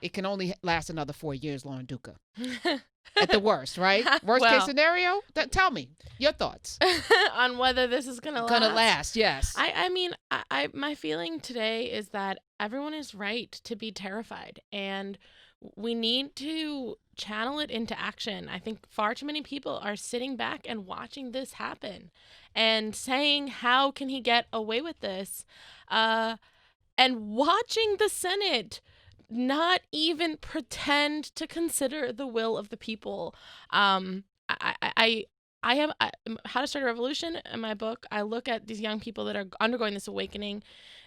it can only last another 4 years, Lauren Duca. At the worst, right? Worst Well, case scenario? Tell me your thoughts. on whether this is gonna last, yes. I mean, my feeling today is that everyone is right to be terrified, and we need to channel it into action. I think far too many people are sitting back and watching this happen and saying, how can he get away with this? And watching the Senate not even pretend to consider the will of the people. I have How to Start a Revolution in my book. I look at these young people that are undergoing this awakening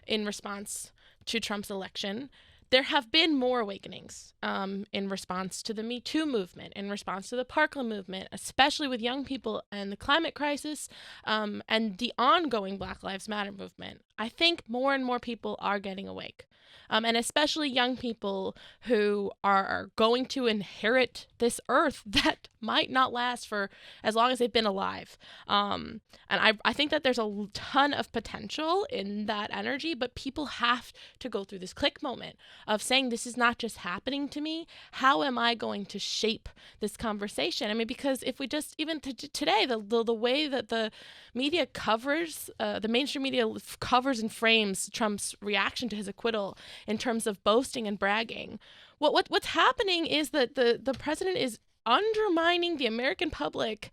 in response to Trump's election. There have been more awakenings in response to the Me Too movement, in response to the Parkland movement, especially with young people and the climate crisis and the ongoing Black Lives Matter movement. I think more and more people are getting awake. And especially young people who are going to inherit this earth that might not last for as long as they've been alive. And I think that there's a ton of potential in that energy, but people have to go through this click moment of saying, this is not just happening to me. How am I going to shape this conversation? I mean, because if we just, even today, the way that the media covers, the mainstream media covers and frames Trump's reaction to his acquittal in terms of boasting and bragging, what's happening is that the president is undermining the American public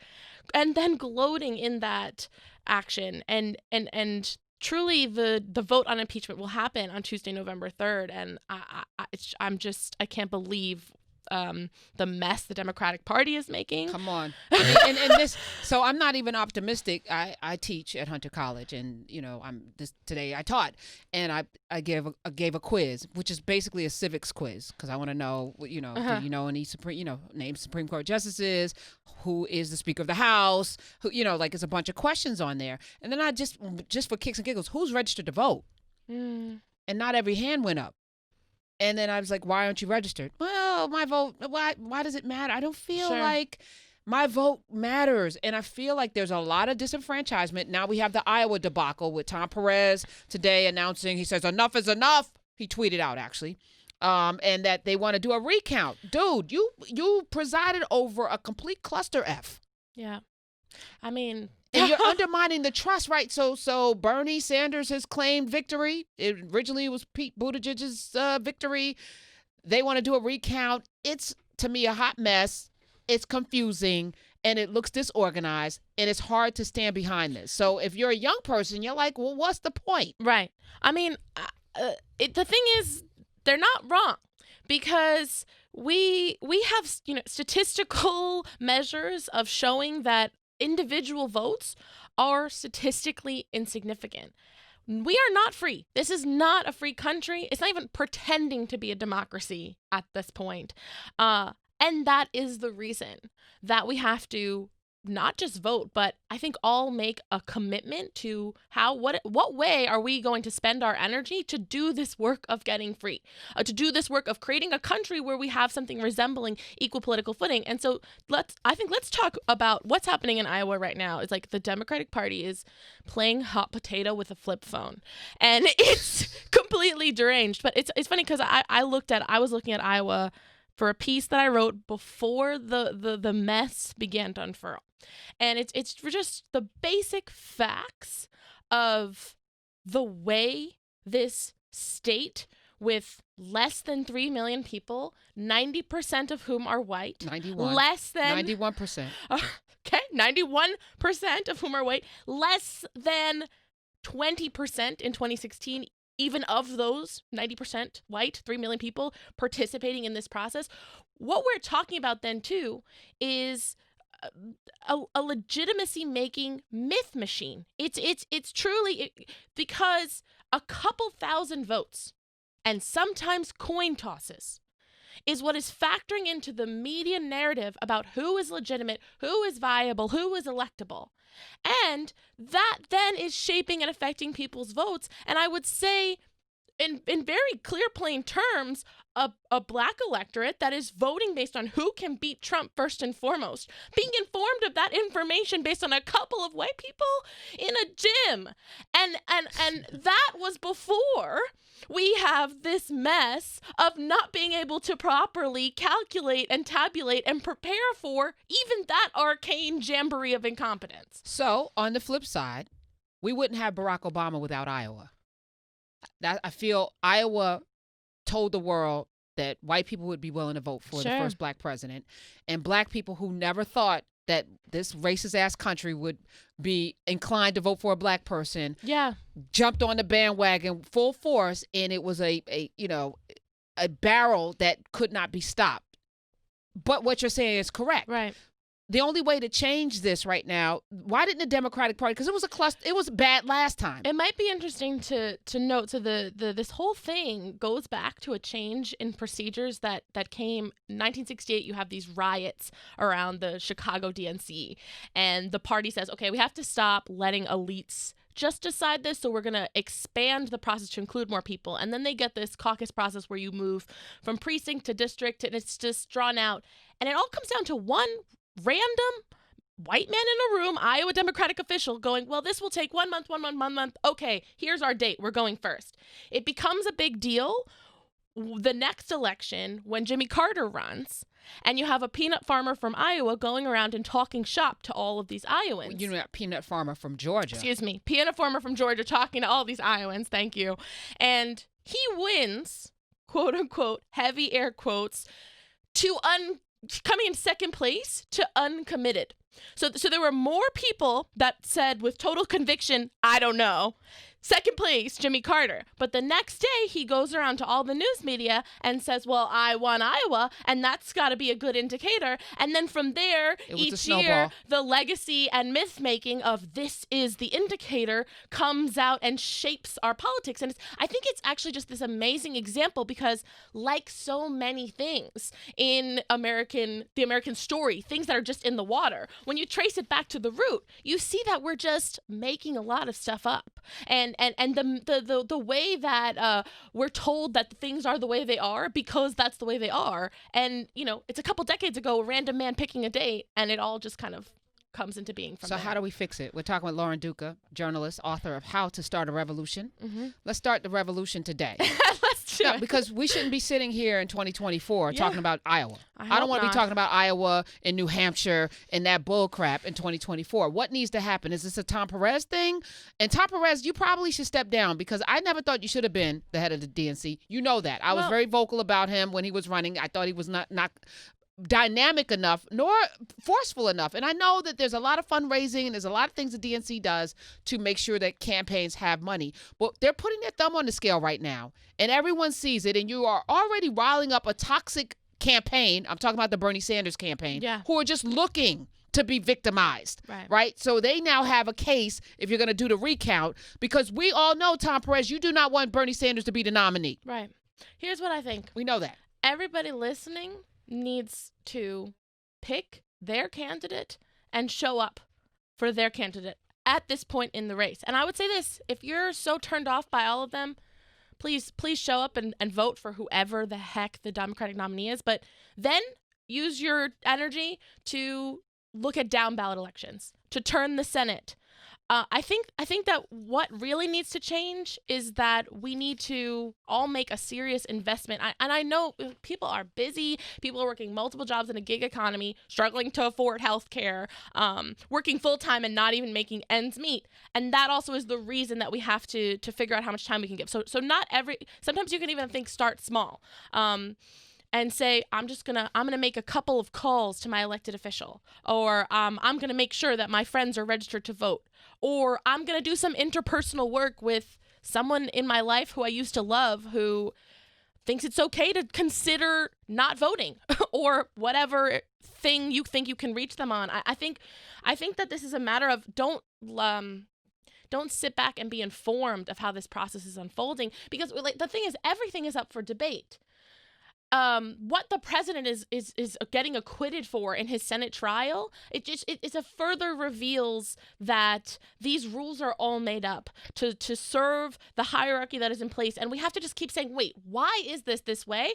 and then gloating in that action. And truly the vote on impeachment will happen on Tuesday, November 3rd. And I can't believe the mess the Democratic Party is making. Come on. I mean, and this, so I'm not even optimistic. I teach at Hunter College, and today I taught, and I gave a quiz, which is basically a civics quiz, because I want to know, do you know any name Supreme Court justices, who is the Speaker of the House, who, it's a bunch of questions on there, and then I just for kicks and giggles, who's registered to vote? And not every hand went up. And then I was like, why aren't you registered? Well, my vote, why does it matter? I don't feel like my vote matters. And I feel like there's a lot of disenfranchisement. Now we have the Iowa debacle with Tom Perez today announcing, he says, enough is enough. He tweeted out, actually. And that they want to do a recount. Dude, you presided over a complete ClusterF. Yeah. I mean... And you're undermining the trust, right? So Bernie Sanders has claimed victory. Originally, it was Pete Buttigieg's victory. They want to do a recount. It's, to me, a hot mess. It's confusing, and it looks disorganized, and it's hard to stand behind this. So if you're a young person, you're like, well, what's the point? Right. I mean, the thing is, they're not wrong, because we have statistical measures of showing that individual votes are statistically insignificant. We are not free. This is not a free country. It's not even pretending to be a democracy at this point. And that is the reason that we have to not just vote, but I think all make a commitment to what way are we going to spend our energy to do this work of getting free, to do this work of creating a country where we have something resembling equal political footing. And so let's talk about what's happening in Iowa right now. It's like the Democratic Party is playing hot potato with a flip phone, and it's completely deranged. But it's funny because I was looking at Iowa for a piece that I wrote before the mess began to unfurl. And it's for just the basic facts of the way this state, with less than 3 million people, 90% of whom are white, 91%. Okay, 91% of whom are white, less than 20% in 2016, even of those 90% white, 3 million people participating in this process. What we're talking about then, too, is a legitimacy making myth machine. It's truly, because a couple thousand votes and sometimes coin tosses is what is factoring into the media narrative about who is legitimate, who is viable, who is electable. And that then is shaping and affecting people's votes. And I would say in very clear, plain terms, a black electorate that is voting based on who can beat Trump first and foremost, being informed of that information based on a couple of white people in a gym. And that was before we have this mess of not being able to properly calculate and tabulate and prepare for even that arcane jamboree of incompetence. So on the flip side, we wouldn't have Barack Obama without Iowa. I feel Iowa told the world that white people would be willing to vote for the first black president, and black people who never thought that this racist ass country would be inclined to vote for a black person, jumped on the bandwagon full force, and it was a barrel that could not be stopped. But what you're saying is correct. Right. The only way to change this right now, why didn't the Democratic Party? Because it was bad last time. It might be interesting to note. So this whole thing goes back to a change in procedures that came in 1968. You have these riots around the Chicago DNC, and the party says, okay, we have to stop letting elites just decide this, so we're going to expand the process to include more people. And then they get this caucus process where you move from precinct to district, and it's just drawn out. And it all comes down to one random white man in a room, Iowa Democratic official, going, well, this will take 1 month. Okay, here's our date. We're going first. It becomes a big deal the next election when Jimmy Carter runs, and you have a peanut farmer from Iowa going around and talking shop to all of these Iowans. You know, that peanut farmer from Georgia. Excuse me. Peanut farmer from Georgia talking to all these Iowans. Thank you. And he wins, quote unquote, heavy air quotes, coming in second place to uncommitted. So there were more people that said with total conviction, I don't know. Second place, Jimmy Carter. But the next day, he goes around to all the news media and says, well, I won Iowa, and that's got to be a good indicator. And then from there, each year, the legacy and myth-making of this is the indicator comes out and shapes our politics. And I think it's actually just this amazing example because, like so many things in the American story, things that are just in the water, when you trace it back to the root, you see that we're just making a lot of stuff up. And the way that we're told that things are the way they are because that's the way they are. And, it's a couple decades ago, a random man picking a date, and it all just kind of comes into being from there. So how do we fix it? We're talking with Lauren Duca, journalist, author of How to Start a Revolution. Mm-hmm. Let's start the revolution today. Let's do it. Because we shouldn't be sitting here in 2024 talking about Iowa. I don't want to be talking about Iowa and New Hampshire and that bull crap in 2024. What needs to happen? Is this a Tom Perez thing? And Tom Perez, you probably should step down because I never thought you should have been the head of the DNC. You know that. I was very vocal about him when he was running. I thought he was not dynamic enough nor forceful enough. And I know that there's a lot of fundraising and there's a lot of things the DNC does to make sure that campaigns have money. But they're putting their thumb on the scale right now. And everyone sees it. And you are already riling up a toxic campaign. I'm talking about the Bernie Sanders campaign. Yeah. Who are just looking to be victimized. Right? So they now have a case if you're going to do the recount because we all know, Tom Perez, you do not want Bernie Sanders to be the nominee. Right. Here's what I think. We know that. Everybody listening needs to pick their candidate and show up for their candidate at this point in the race. And I would say this, if you're so turned off by all of them, please show up and vote for whoever the heck the Democratic nominee is. But then use your energy to look at down ballot elections, to turn the Senate. I think that what really needs to change is that we need to all make a serious investment. And I know people are busy. People are working multiple jobs in a gig economy, struggling to afford health care, working full time and not even making ends meet. And that also is the reason that we have to figure out how much time we can give. So sometimes you can even think start small. And say, I'm gonna make a couple of calls to my elected official, or I'm gonna make sure that my friends are registered to vote, or I'm gonna do some interpersonal work with someone in my life who I used to love who thinks it's okay to consider not voting or whatever thing you think you can reach them on. I think that this is a matter of don't sit back and be informed of how this process is unfolding because the thing is everything is up for debate. what the president is getting acquitted for in his Senate trial, it's a further reveals that these rules are all made up to serve the hierarchy that is in place, and we have to just keep saying, wait, why is this way?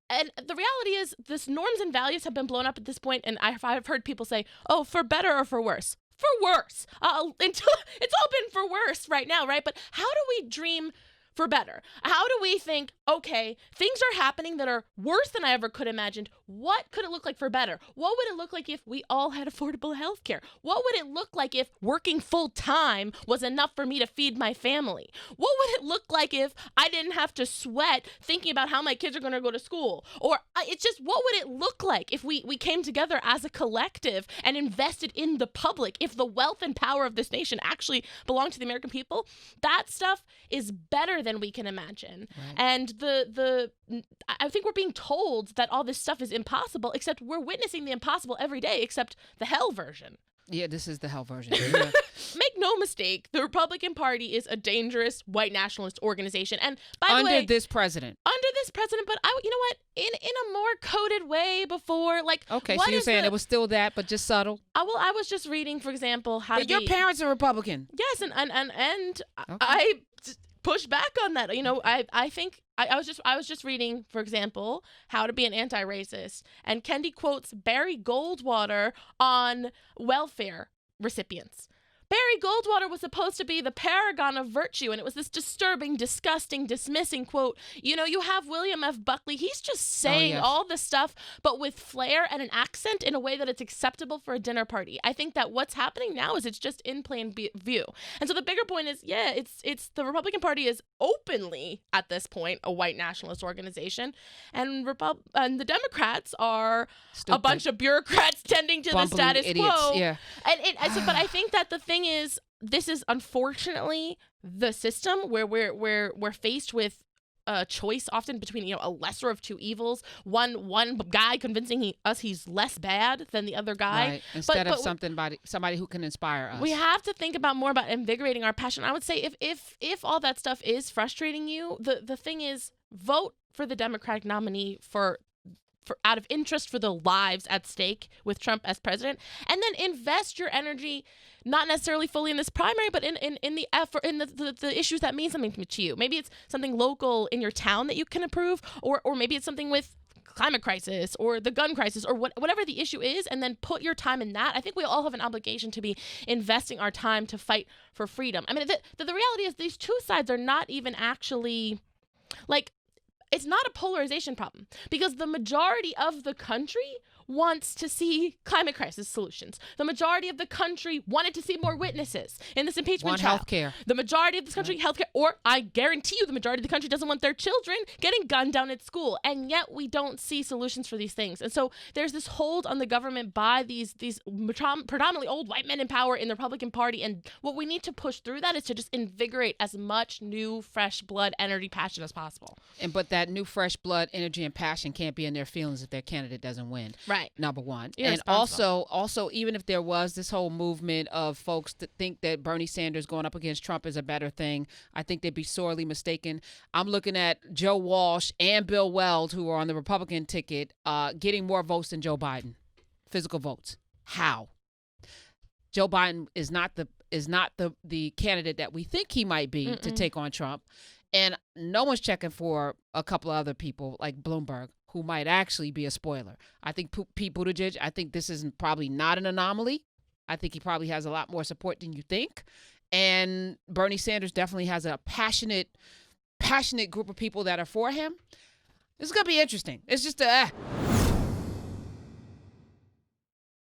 And the reality is, this norms and values have been blown up at this point, and I've heard people say, oh, for better or for worse. For worse. Until it's all been for worse right now, right? But how do we dream for better? How do we think, okay, things are happening that are worse than I ever could imagine. What could it look like for better? What would it look like if we all had affordable health care? What would it look like if working full time was enough for me to feed my family? What would it look like if I didn't have to sweat thinking about how my kids are going to go to school? Or it's just, what would it look like if we came together as a collective and invested in the public? If the wealth and power of this nation actually belonged to the American people, that stuff is better than we can imagine. Right. And I think we're being told that all this stuff is impossible, except we're witnessing the impossible every day, except the hell version. Yeah, this is the hell version. Yeah. Make no mistake, the Republican Party is a dangerous white nationalist organization. And by the way, under this president, but you know what? In a more coded way before, like, okay, so you're saying it was still that, but just subtle. I was just reading, for example, how your parents are Republican. Yes, and okay. I push back on that. You know, I think I was just reading, for example, How to Be an Anti-Racist, and Kendi quotes Barry Goldwater on welfare recipients. Barry Goldwater was supposed to be the paragon of virtue, and it was this disturbing, disgusting, dismissing quote. You know, you have William F. Buckley. He's just saying all this stuff, but with flair and an accent in a way that it's acceptable for a dinner party. I think that what's happening now is it's just in plain view. And so the bigger point is, it's the Republican Party is openly, at this point, a white nationalist organization, and the Democrats are a bunch of bureaucrats tending to the status quo. Yeah. But I think that the thing is, this is unfortunately the system where we're faced with a choice often between, a lesser of two evils. One guy convincing us he's less bad than the other guy, right. Instead of somebody who can inspire us. We have to think more about invigorating our passion. I would say if all that stuff is frustrating you, the thing is, vote for the Democratic nominee for out of interest for the lives at stake with Trump as president, and then invest your energy not necessarily fully in this primary, but in the effort, in the issues that mean something to you. Maybe it's something local in your town that you can improve, or maybe it's something with climate crisis or the gun crisis or whatever the issue is, and then put your time in that. I think we all have an obligation to be investing our time to fight for freedom. I mean, the reality is these two sides are not even actually, like, it's not a polarization problem, because the majority of the country wants to see climate crisis solutions. The majority of the country wanted to see more witnesses in this impeachment trial. Want healthcare. The majority of this country, healthcare, or I guarantee you the majority of the country doesn't want their children getting gunned down at school. And yet we don't see solutions for these things. And so there's this hold on the government by these predominantly old white men in power in the Republican Party. And what we need to push through that is to just invigorate as much new, fresh blood, energy, passion as possible. But that new, fresh blood, energy, and passion can't be in their feelings if their candidate doesn't win. Right. Number one. And also, even if there was this whole movement of folks that think that Bernie Sanders going up against Trump is a better thing, I think they'd be sorely mistaken. I'm looking at Joe Walsh and Bill Weld, who are on the Republican ticket, getting more votes than Joe Biden, physical votes. How? Joe Biden is not the candidate that we think he might be to take on Trump. And no one's checking for a couple of other people like Bloomberg, who might actually be a spoiler. I think Pete Buttigieg, I think this is probably not an anomaly. I think he probably has a lot more support than you think. And Bernie Sanders definitely has a passionate group of people that are for him. This is going to be interesting. It's just